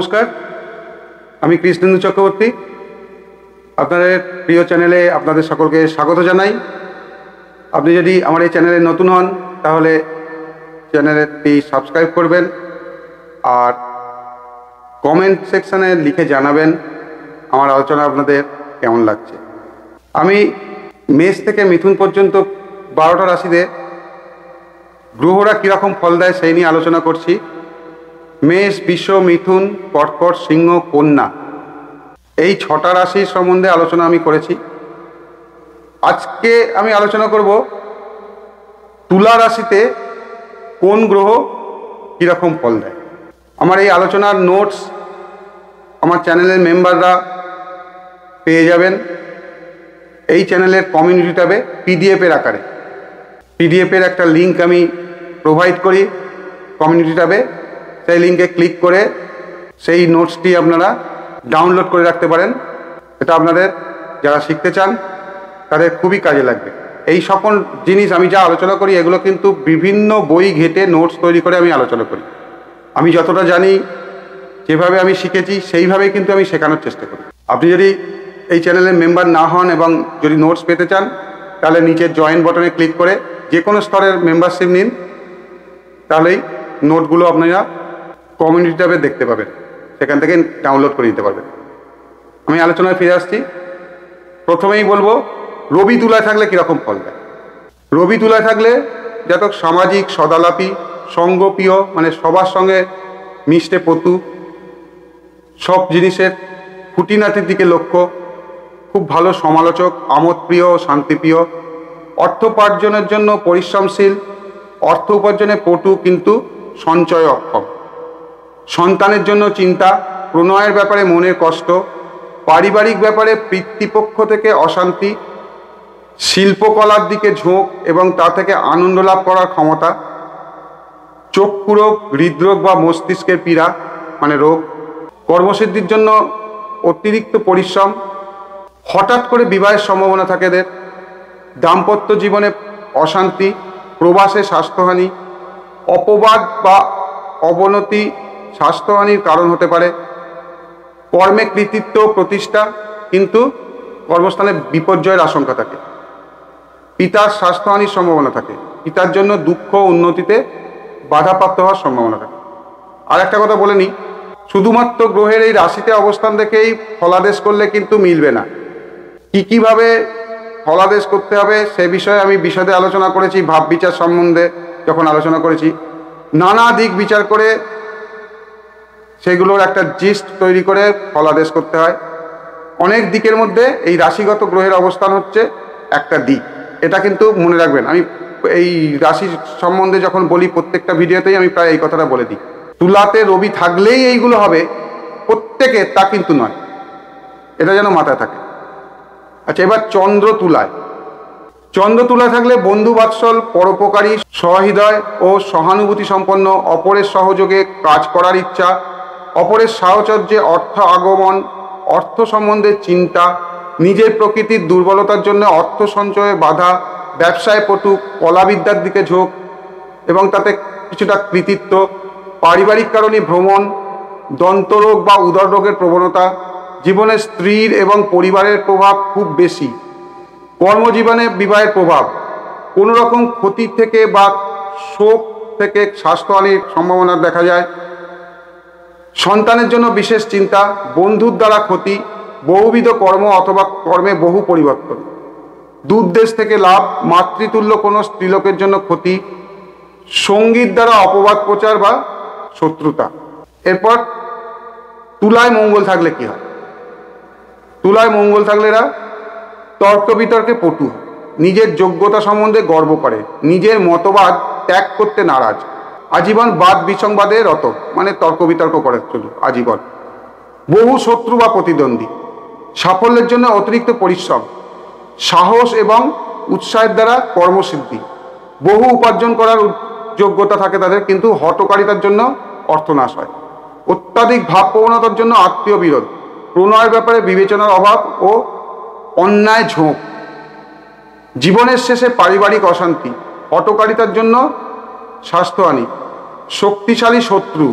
নমস্কার, আমি কৃষ্ণেন্দু চক্রবর্তী। আপনাদের প্রিয় চ্যানেলে আপনাদের সকলকে স্বাগত জানাই। আপনি যদি আমার এই চ্যানেলে নতুন হন তাহলে চ্যানেলটি সাবস্ক্রাইব করবেন আর কমেন্ট সেকশানে লিখে জানাবেন আমার আলোচনা আপনাদের কেমন লাগছে। আমি মেষ থেকে মিথুন পর্যন্ত 12টা রাশিতে গ্রহরা কীরকম ফল দেয় সেই নিয়ে আলোচনা করছি। মেষ, বৃষ, মিথুন, কর্কট, সিংহ, কন্যা, এই 6টা রাশির সম্বন্ধে আলোচনা আমি করেছি। আজকে আমি আলোচনা করব তুলা রাশিতে কোন গ্রহ কীরকম ফল দেয়। আমার এই আলোচনার নোটস আমার চ্যানেলের মেম্বাররা পেয়ে যাবেন এই চ্যানেলের কমিউনিটি ট্যাবে পিডিএফের আকারে। পিডিএফের একটা লিঙ্ক আমি প্রোভাইড করি কমিউনিটি ট্যাবে। সেই লিঙ্কে ক্লিক করে সেই নোটসটি আপনারা ডাউনলোড করে রাখতে পারেন। এটা আপনাদের যারা শিখতে চান তাদের খুবই কাজে লাগবে। এই সকল জিনিস আমি যা আলোচনা করি এগুলো কিন্তু বিভিন্ন বই ঘেঁটে নোটস তৈরি করে আমি আলোচনা করি। আমি যতটা জানি, যেভাবে আমি শিখেছি সেইভাবেই কিন্তু আমি শেখানোর চেষ্টা করি। আপনি যদি এই চ্যানেলের মেম্বার না হন এবং যদি নোটস পেতে চান তাহলে নিচের জয়েন বাটনে ক্লিক করে যে কোনো স্তরের মেম্বারশিপ নিন, তাহলেই নোটগুলো আপনারা কমিউনিটি ট্যাবে দেখতে পাবেন, সেখান থেকে ডাউনলোড করে নিতে পারবেন। আমি আলোচনায় ফিরে আসছি। প্রথমেই বলবো রবি তুলায় থাকলে কীরকম ফল দেয়। রবি তুলায় থাকলে জাতক সামাজিক, সদালাপী, সঙ্গপ্রিয়, মানে সবার সঙ্গে মিষ্টে পটু, সব জিনিসের খুঁটিনাটির দিকে লক্ষ্য, খুব ভালো সমালোচক, আমোদপ্রিয়, শান্তিপ্রিয়, অর্থ উপার্জনের জন্য পরিশ্রমশীল, অর্থ উপার্জনে পটু কিন্তু সঞ্চয় অক্ষম, সন্তানের জন্য চিন্তা, প্রণয়ের ব্যাপারে মনের কষ্ট, পারিবারিক ব্যাপারে পিতৃপক্ষ থেকে অশান্তি, শিল্পকলার দিকে ঝোঁক এবং তা থেকে আনন্দ লাভ করার ক্ষমতা, চক্ষু রোগ, হৃদরোগ বা মস্তিষ্কের পীড়া মানে রোগ, কর্মসিদ্ধির জন্য অতিরিক্ত পরিশ্রম, হঠাৎ করে বিবাহের সম্ভাবনা থাকে এদের, দাম্পত্য জীবনে অশান্তি, প্রবাসে স্বাস্থ্যহানি, অপবাদ বা অবনতি স্বাস্থ্যহানির কারণ হতে পারে, কর্মে কৃতিত্ব, প্রতিষ্ঠা কিন্তু কর্মস্থানে বিপর্যয়ের আশঙ্কা থাকে, পিতার স্বাস্থ্যহানির সম্ভাবনা থাকে, পিতার জন্য দুঃখ, উন্নতিতে বাধাপ্রাপ্ত হওয়ার সম্ভাবনা থাকে। আর একটা কথা বলে নিই, শুধুমাত্র গ্রহের এই রাশিতে অবস্থান দেখেই ফলাদেশ করলে কিন্তু মিলবে না। কীভাবে ফলাদেশ করতে হবে সে বিষয়ে আমি বিশদে আলোচনা করেছি। ভাব বিচার সম্বন্ধে যখন আলোচনা করেছি, নানা দিক বিচার করে সেগুলোর একটা জিস্ট তৈরি করে ফলাদেশ করতে হয়। অনেক দিকের মধ্যে এই রাশিগত গ্রহের অবস্থান হচ্ছে একটা দিক, এটা কিন্তু মনে রাখবেন। আমি এই রাশি সম্বন্ধে যখন বলি প্রত্যেকটা ভিডিওতেই আমি প্রায় এই কথাটা বলে দিই। তুলাতে রবি থাকলেই এইগুলো হবে প্রত্যেকে, তা কিন্তু নয়, এটা যেন মাথায় থাকে। আচ্ছা, এবার চন্দ্র তুলায়। চন্দ্র তুলায় থাকলে বন্ধু বাৎসল, পরোপকারী, সহৃদয় ও সহানুভূতি সম্পন্ন, অপরের সহযোগে কাজ করার ইচ্ছা, অপরের সাহচর্যে অর্থ আগমন, অর্থ সম্বন্ধে চিন্তা, নিজের প্রকৃতির দুর্বলতার জন্য অর্থ সঞ্চয়ে বাধা, ব্যবসায় পটু, কলাবিদ্যার দিকে ঝোঁক এবং তাতে কিছুটা কৃতিত্ব, পারিবারিক কারণে ভ্রমণ, দন্তরোগ বা উদর রোগের প্রবণতা, জীবনে স্ত্রীর এবং পরিবারের প্রভাব খুব বেশি, কর্মজীবনে বিবাহের প্রভাব, কোনো রকম ক্ষতি থেকে বা শোক থেকে স্বাস্থ্যহানির সম্ভাবনা দেখা যায়, সন্তানের জন্য বিশেষ চিন্তা, বন্ধুর দ্বারা ক্ষতি, বহুবিধ কর্ম অথবা কর্মে বহু পরিবর্তন, দূরদেশ থেকে লাভ, মাতৃতুল্য কোনো স্ত্রীলোকের জন্য ক্ষতি, সঙ্গীত দ্বারা অপবাদ প্রচার বা শত্রুতা। এরপর তুলায় মঙ্গল থাকলে কি হয়। তুলায় মঙ্গল থাকলে এরা তর্ক বিতর্কে পটু, নিজের যোগ্যতা সম্বন্ধে গর্ব করে, নিজের মতবাদ ত্যাগ করতে নারাজ, আজীবন বাদ বিসংবাদে রত, মানে তর্ক বিতর্ক করে চলু আজীবন, বহু শত্রু বা প্রতিদ্বন্দ্বী, সাফল্যের জন্য অতিরিক্ত পরিশ্রম, সাহস এবং উৎসাহের দ্বারা কর্মসিদ্ধি, বহু উপার্জন করার যোগ্যতা থাকে তাদের, কিন্তু হঠকারিতার জন্য অর্থনাশ হয়, অত্যাধিক ভাবপ্রবণতার জন্য আত্মীয় বিরোধ, প্রণয়ের ব্যাপারে বিবেচনার অভাব ও অন্যায় ঝোঁক, জীবনের শেষে পারিবারিক অশান্তি, হঠকারিতার জন্য স্বাস্থ্যহানি, শক্তিশালী শত্রু,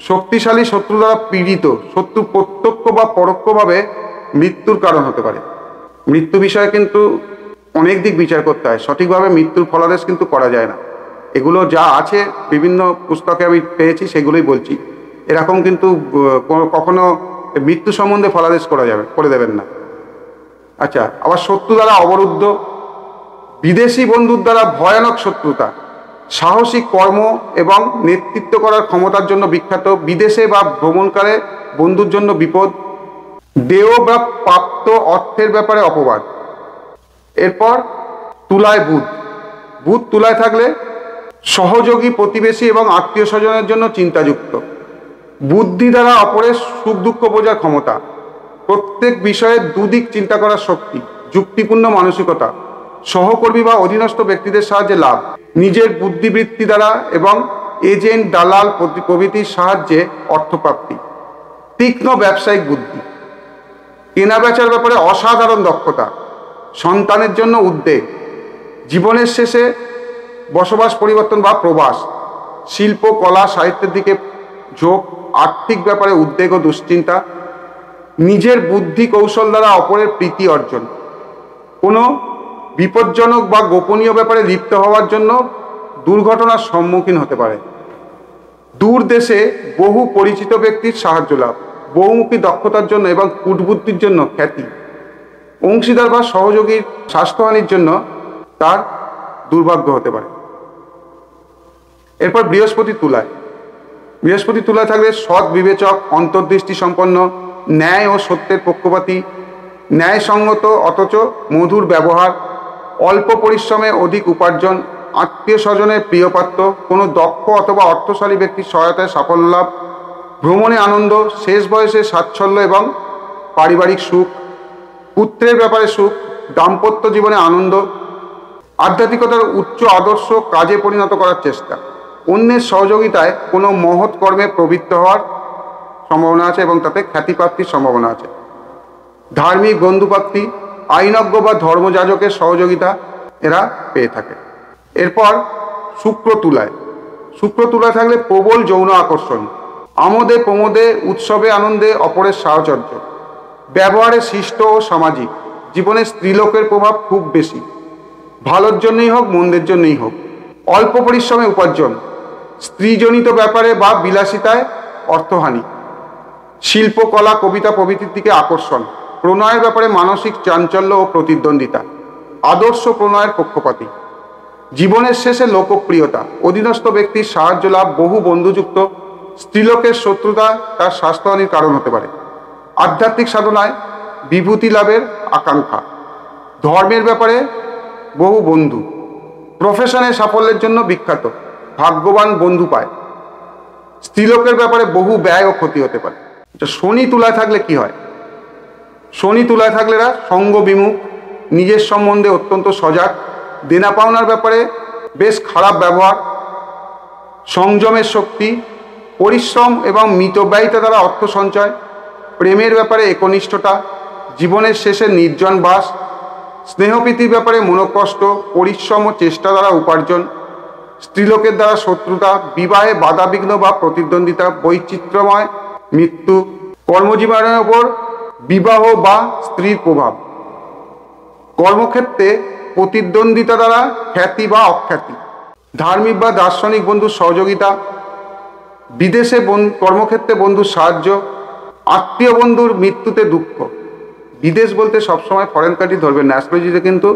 শক্তিশালী শত্রু দ্বারা পীড়িত, শত্রু প্রত্যক্ষ বা পরোক্ষভাবে মৃত্যুর কারণ হতে পারে। মৃত্যু বিষয়ে কিন্তু অনেক দিক বিচার করতে হয়, সঠিকভাবে মৃত্যুর ফলাদেশ কিন্তু করা যায় না। এগুলো যা আছে বিভিন্ন পুস্তকে আমি পেয়েছি সেগুলোই বলছি। এরকম কিন্তু কখনো মৃত্যু সম্বন্ধে ফলাদেশ করে দেবেন না। আচ্ছা, আবার শত্রু দ্বারা অবরুদ্ধ, বিদেশি বন্ধুর দ্বারা ভয়ানক শত্রুতা, সাহসিক কর্ম এবং নেতৃত্ব করার ক্ষমতার জন্য বিখ্যাত, বিদেশে বা ভ্রমণকালে বন্ধুর জন্য বিপদ, দেহ বা প্রাপ্ত অর্থের ব্যাপারে অপবাদ। এরপর তুলায় বুধ। বুধ তুলায় থাকলে সহযোগী, প্রতিবেশী এবং আত্মীয় স্বজনের জন্য চিন্তাযুক্ত, বুদ্ধি দ্বারা অপরের সুখ দুঃখ বোঝার ক্ষমতা, প্রত্যেক বিষয়ে দুদিক চিন্তা করার শক্তি, যুক্তিপূর্ণ মানসিকতা, সহকর্মী বা অধীনস্থ ব্যক্তিদের সাহায্যে লাভ, নিজের বুদ্ধিবৃত্তি দ্বারা এবং এজেন্ট, দালাল প্রভৃতির সাহায্যে অর্থপ্রাপ্তি, তীক্ষ্ণ ব্যবসায়িক বুদ্ধি, কেনা বেচার ব্যাপারে অসাধারণ দক্ষতা, সন্তানের জন্য উদ্বেগ, জীবনের শেষে বসবাস পরিবর্তন বা প্রবাস, শিল্প, কলা, সাহিত্যের দিকে ঝোঁক, আর্থিক ব্যাপারে উদ্বেগ ও দুশ্চিন্তা, নিজের বুদ্ধি কৌশল দ্বারা অপরের প্রীতি অর্জন, কোনো বিপজ্জনক বা গোপনীয় ব্যাপারে লিপ্ত হওয়ার জন্য দুর্ঘটনার সম্মুখীন হতে পারে, দূর দেশে বহু পরিচিত ব্যক্তির সাহায্য লাভ, বহুমুখী দক্ষতার জন্য এবং কূটবুদ্ধির জন্য খ্যাতি, অংশীদার বা সহযোগীর স্বাস্থ্যহানির জন্য তার দুর্ভাগ্য হতে পারে। এরপর বৃহস্পতি তুলায়। বৃহস্পতি তুলায় থাকলে সৎ বিবেচক, অন্তর্দৃষ্টি সম্পন্ন, ন্যায় ও সত্যের পক্ষপাতী, ন্যায়সঙ্গত অথচ মধুর ব্যবহার, অল্প পরিশ্রমে অধিক উপার্জন, আত্মীয় স্বজনের প্রিয়পাত্র, কোনো দক্ষ অথবা অর্থশালী ব্যক্তির সহায়তায় সাফল্য লাভ, ভ্রমণে আনন্দ, শেষ বয়সে স্বাচ্ছল্য এবং পারিবারিক সুখ, পুত্রের ব্যাপারে সুখ, দাম্পত্য জীবনে আনন্দ, আধ্যাত্মিকতার উচ্চ আদর্শ কাজে পরিণত করার চেষ্টা, অন্যের সহযোগিতায় কোনো মহৎ কর্মে প্রবৃত্ত হওয়ার সম্ভাবনা আছে এবং তাতে খ্যাতিপ্রাপ্তির সম্ভাবনা আছে, ধার্মিক বন্ধুপ্রাপ্তি, আইনজ্ঞ বা ধর্মযাজকের সহযোগিতা এরা পেয়ে থাকে। এরপর শুক্র তুলায়। শুক্র তুলায় থাকলে প্রবল যৌন আকর্ষণ, আমোদে প্রমোদে, উৎসবে আনন্দে অপরের সাহচর্য, ব্যবহারে শিষ্ট ও সামাজিক, জীবনে স্ত্রীলোকের প্রভাব খুব বেশি, ভালোর জন্যই হোক মন্দের জন্যই হোক, অল্প পরিশ্রমে উপার্জন, স্ত্রীজনিত ব্যাপারে বা বিলাসিতায় অর্থহানি, শিল্প, কলা, কবিতা প্রভৃতির দিকে আকর্ষণ, প্রণয়ের ব্যাপারে মানসিক চাঞ্চল্য ও প্রতিদ্বন্দ্বিতা, আদর্শ প্রণয়ের পক্ষপাতী, জীবনের শেষে লোকপ্রিয়তা, অধীনস্থ ব্যক্তির সাহায্য লাভ, বহু বন্ধুযুক্ত, স্ত্রীলোকের শত্রুতা তার স্বাস্থ্যহানির কারণ হতে পারে, আধ্যাত্মিক সাধনায় বিভূতি লাভের আকাঙ্ক্ষা, ধর্মের ব্যাপারে বহু বন্ধু, প্রফেশনে সাফল্যের জন্য বিখ্যাত, ভাগ্যবান বন্ধু পায়, স্ত্রীলোকের ব্যাপারে বহু ব্যয় ও ক্ষতি হতে পারে। শনি তুলায় থাকলে কি হয়? শনি তুলায় থাকলে এরা সঙ্গ বিমুখ, নিজের সম্বন্ধে অত্যন্ত সজাগ, দেনা পাওনার ব্যাপারে বেশ খারাপ ব্যবহার, সংযমের শক্তি, পরিশ্রম এবং মিতব্যয়িতা দ্বারা অর্থ সঞ্চয়, প্রেমের ব্যাপারে একনিষ্ঠতা, জীবনের শেষে নির্জন বাস, স্নেহপ্রীতির ব্যাপারে মনোকষ্ট, পরিশ্রম ও চেষ্টা দ্বারা উপার্জন, স্ত্রীলোকের দ্বারা শত্রুতা, বিবাহে বাধাবিঘ্ন বা প্রতিদ্বন্দ্বিতা, বৈচিত্র্যময় মৃত্যু, কর্মজীবনের ওপর বিবাহ বা স্ত্রীর প্রভাব, কর্মক্ষেত্রে প্রতিদ্বন্দ্বিতা দ্বারা খ্যাতি বা অখ্যাতি, ধার্মিক বা দার্শনিক বন্ধুর সহযোগিতা, বিদেশে কর্মক্ষেত্রে বন্ধুর সাহায্য, আত্মীয় বন্ধুর মৃত্যুতে দুঃখ। বিদেশ বলতে সবসময় ফরেন কান্ট্রি ধরবেন না, অ্যাস্ট্রোলজিতে কিন্তু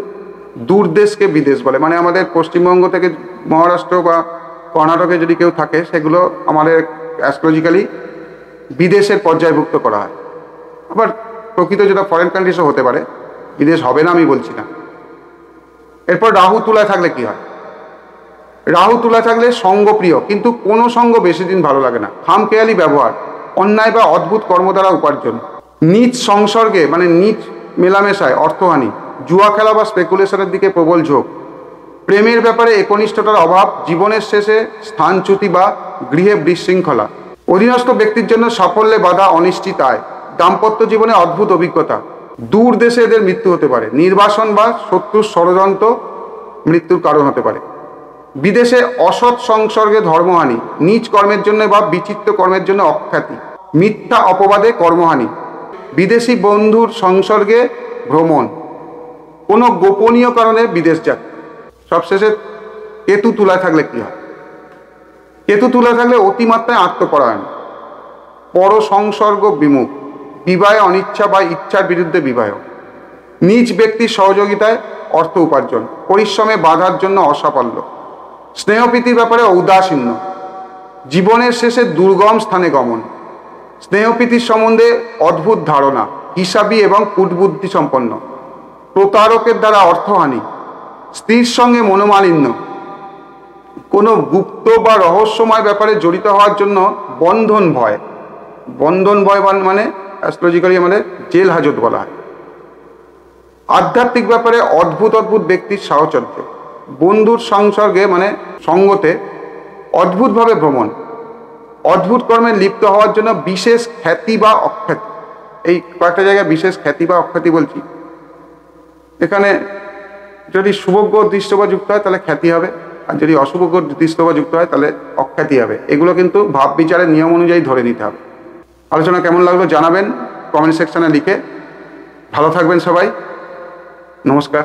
দূর দেশকে বিদেশ বলে, মানে আমাদের পশ্চিমবঙ্গ থেকে মহারাষ্ট্র বা কর্ণাটকে যদি কেউ থাকে সেগুলো আমাদের অ্যাস্ট্রোলজিক্যালি বিদেশের পর্যায়ভুক্ত করা হয়। আবার প্রকৃত যেটা ফরেন কান্ট্রিসও হতে পারে, বিদেশ হবে না আমি বলছি না। এরপর রাহু তুলায় থাকলে কি হয়? রাহু তুলায় থাকলে সঙ্গপ্রিয়, কিন্তু কোনো সঙ্গ বেশি দিন ভালো লাগে না, খামখেয়ালি ব্যবহার, অন্যায় বা অদ্ভুত কর্ম দ্বারা উপার্জন, নিজ সংসর্গে মানে নিজ মেলামেশায় অর্থহানি, জুয়া খেলা বা স্পেকুলেশনের দিকে প্রবল ঝোঁক, প্রেমের ব্যাপারে একনিষ্ঠতার অভাব, জীবনের শেষে স্থানচ্যুতি বা গৃহে বিশৃঙ্খলা, অধীনস্থ ব্যক্তির জন্য সাফল্যে বাধা, অনিশ্চিতায়, দাম্পত্য জীবনে অদ্ভুত অভিজ্ঞতা, দূর দেশে এদের মৃত্যু হতে পারে, নির্বাসন বা শত্রুর ষড়যন্ত্র মৃত্যুর কারণ হতে পারে। বিদেশে অসৎ সংসর্গে ধর্মহানি, নিজ কর্মের জন্য বা বিচিত্র কর্মের জন্য অখ্যাতি, মিথ্যা অপবাদে কর্মহানি, বিদেশি বন্ধুর সংসর্গে ভ্রমণ, কোনো গোপনীয় কারণে বিদেশ যাত্রা। সবশেষে কেতু তুলায় থাকলে কি হয়? কেতু তুলায় থাকলে অতিমাত্রায় আত্মপরায়ণ, পর সংসর্গ বিমুখ, বিবাহে অনিচ্ছা বা ইচ্ছার বিরুদ্ধে বিবাহ, নিজ ব্যক্তির সহযোগিতায় অর্থ উপার্জন, পরিশ্রমে বাধার জন্য অসাফল্য, স্নেহপ্রীতির ব্যাপারে ঔদাসীন্য, জীবনের শেষে দুর্গম স্থানে গমন, স্নেহপ্রীতির সম্বন্ধে অদ্ভুত ধারণা, হিসাবী এবং কূটবুদ্ধি সম্পন্ন, প্রতারকের দ্বারা অর্থহানি, স্ত্রীর সঙ্গে মনোমালিন্য, কোনো গুপ্ত বা রহস্যময় ব্যাপারে জড়িত হওয়ার জন্য বন্ধন ভয়। বন্ধন ভয় মানে অ্যাস্ট্রোলজিক্যালি আমাদের জেল হাজত বলা হয়। আধ্যাত্মিক ব্যাপারে অদ্ভুত অদ্ভুত ব্যক্তির সাহচর্য, বন্ধুর সংসর্গে মানে সঙ্গতে অদ্ভুতভাবে ভ্রমণ, অদ্ভুত কর্মে লিপ্ত হওয়ার জন্য বিশেষ খ্যাতি বা অখ্যাতি। এই কয়েকটা জায়গায় বিশেষ খ্যাতি বা অখ্যাতি বলছি। এখানে যদি শুভগ্রহ দৃষ্ট বা যুক্ত হয় তাহলে খ্যাতি হবে, আর যদি অশুভগ্রহ দৃষ্ট বা যুক্ত হয় তাহলে অখ্যাতি হবে। এগুলো কিন্তু ভাব বিচারের নিয়ম অনুযায়ী ধরে নিতে হবে। আলোচনা কেমন লাগলো জানাবেন কমেন্ট সেকশনে লিখে। ভালো থাকবেন সবাই, নমস্কার।